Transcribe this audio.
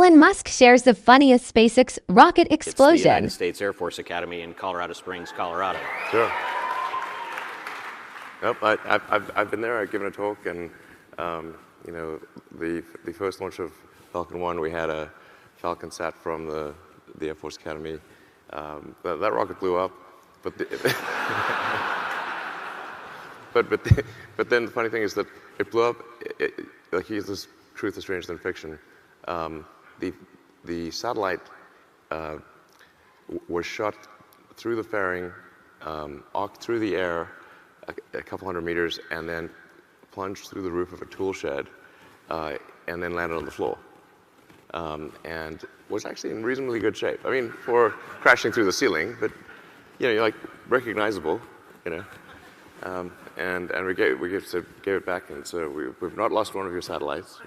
Elon Musk shares the funniest SpaceX rocket It's the explosion. United States Air Force Academy in Colorado Springs, Colorado. Sure. Nope, I've been there. I've given a talk, and you know, the first launch of Falcon 1, we had a Falcon sat from the Air Force Academy. That rocket blew up, but but then the funny thing is that it blew up. Like, here's this truth is stranger than fiction. The satellite was shot through the fairing, arced through the air a couple hundred meters, and then plunged through the roof of a tool shed, and then landed on the floor. And was actually in reasonably good shape. I mean, for crashing through the ceiling, but you know, you're like recognizable, you know. And we gave it back, and so we've not lost one of your satellites.